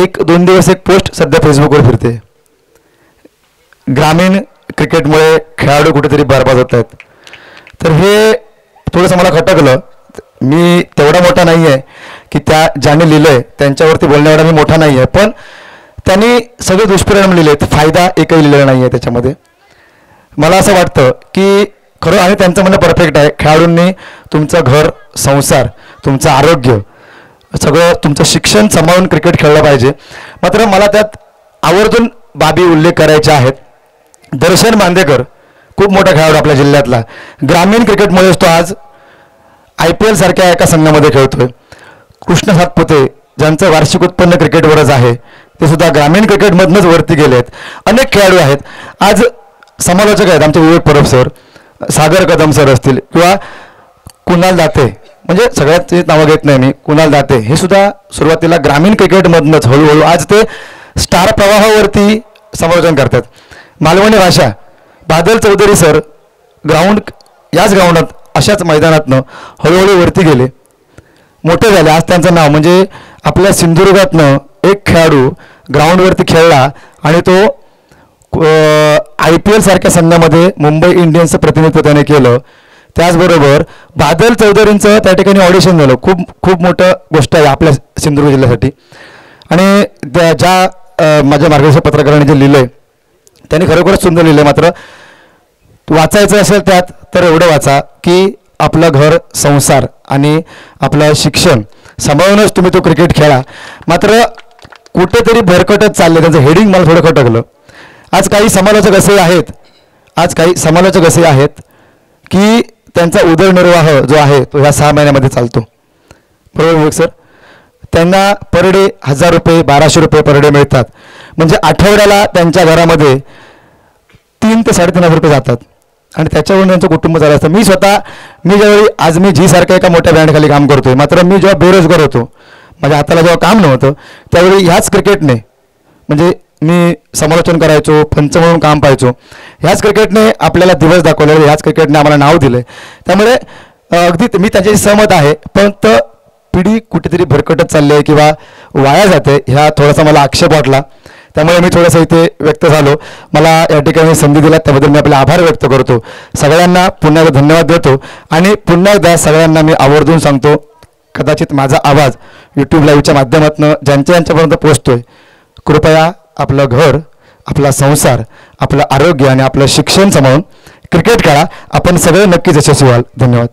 एक 2 दिवस एक पोस्ट सध्या फेसबुकवर फिरते, ग्रामीण क्रिकेटमुळे खेळाडू कुठेतरी बरबाद होत आहेत. तर हे थोडंसं मला खटकलं. मी तेवढा मोठा नाही आहे की ज्याने लिहिलं आहे त्यांच्यावरती बोलण्याएवढा मी मोठा नाही आहे, पण त्यांनी सगळे दुष्परिणाम लिहिलेत, फायदा एकही लिहिलेला नाही आहे त्याच्यामध्ये. मला असं वाटतं की खरं आणि त्यांचं म्हणणं परफेक्ट आहे. खेळाडूंनी तुमचं घर, संसार, तुमचं आरोग्य, सगळं तुमचं शिक्षण सांभाळून क्रिकेट खेळलं पाहिजे. मात्र मला त्यात आवर्जून बाबी उल्लेख करायचे आहेत. दर्शन बांदेकर खूप मोठा खेळाडू आपल्या जिल्ह्यातला, ग्रामीण क्रिकेटमुळेच तो आज IPL सारख्या एका संघामध्ये खेळतोय. कृष्ण सातपुते ज्यांचं वार्षिक उत्पन्न क्रिकेटवरच आहे, ते सुद्धा ग्रामीण क्रिकेटमधूनच वरती गेले आहेत. अनेक खेळाडू आहेत. आज समालोचक आहेत आमचे विवेक परब सर, सागर कदम सर असतील किंवा कुणाल दाते, म्हणजे सगळ्याच नावं घेत नाही मी, कुणाल दाते हे सुद्धा सुरुवातीला ग्रामीण क्रिकेटमधूनच हळूहळू आज ते स्टार प्रवाहावरती समालोचन करतात. मालवणी भाषा बादल चौधरी सर याच ग्राउंडात अशाच मैदानातनं हळूहळू वरती गेले, मोठे झाले. आज त्यांचं नाव म्हणजे आपल्या सिंधुदुर्गातनं एक खेळाडू ग्राउंडवरती खेळला आणि तो IPL सारख्या संघामध्ये मुंबई इंडियन्सचं प्रतिनिधित्व त्याने केलं. त्याचबरोबर बादल चौधरींचं त्या ठिकाणी ऑडिशन झालं. खूप मोठं गोष्ट आहे आपल्या सिंधुदुर्ग जिल्ह्यासाठी. आणि ज्या माझ्या मार्गदर्शक पत्रकारांनी जे लिहिलं आहे त्यांनी खरोखरच सुंदर लिहिलं आहे. मात्र वाचायचं असेल त्यात तर एवढं वाचा की आपलं घर, संसार आणि आपलं शिक्षण सांभाळूनच तुम्ही तो क्रिकेट खेळा. मात्र कुठेतरी भरकटत चालले, त्यांचं हेडिंग मला थोडं खटकलं. आज काही समालोचक असे आहेत की त्यांचा उदरनिर्वाह जो आहे तो ह्या 6 महिन्यामध्ये चालतो. बरोबर विवेक सर? त्यांना पर डे 1000 रुपये, 1200 रुपये पर डे मिळतात. म्हणजे आठवड्याला त्यांच्या घरामध्ये 3 ते 3.5 रुपये जातात आणि त्याच्यावरून त्यांचं कुटुंब चालू असतं. मी ज्यावेळी आज मी जी सारख्या एका मोठ्या ब्रँडखाली काम करतोय, मात्र मी जेव्हा बेरोजगार होतो, माझ्या हाताला जेव्हा काम नव्हतं, त्यावेळी ह्याच क्रिकेटने, म्हणजे मी समालोचन करायचो, पंच म्हणून काम पाहायचो, ह्याच क्रिकेटने आपल्याला दिवस दाखवले, ह्याच क्रिकेटने आम्हाला नाव दिले. त्यामुळे अगदी मी त्याच्याशी सहमत आहे. पण पिढी कुठेतरी भरकटत चालली आहे किंवा वाया जाते, ह्या थोडासा मला आक्षेप वाटला. त्यामुळे मी थोडंसं इथे व्यक्त झालो. मला या ठिकाणी संधी दिला त्याबद्दल मी आपले आभार व्यक्त करतो. सगळ्यांना पुन्हा एकदा धन्यवाद देतो आणि पुन्हा एकदा सगळ्यांना मी आवर्जून सांगतो, कदाचित माझा आवाज YouTube लाईव्हच्या माध्यमातून ज्यांच्यापर्यंत पोहोचतोय, कृपया आपलं घर, आपला संसार, आपलं आरोग्य आणि आपलं शिक्षण सांभाळून क्रिकेट खेळा. आपण सगळे नक्कीच यशस्वी व्हाल. धन्यवाद.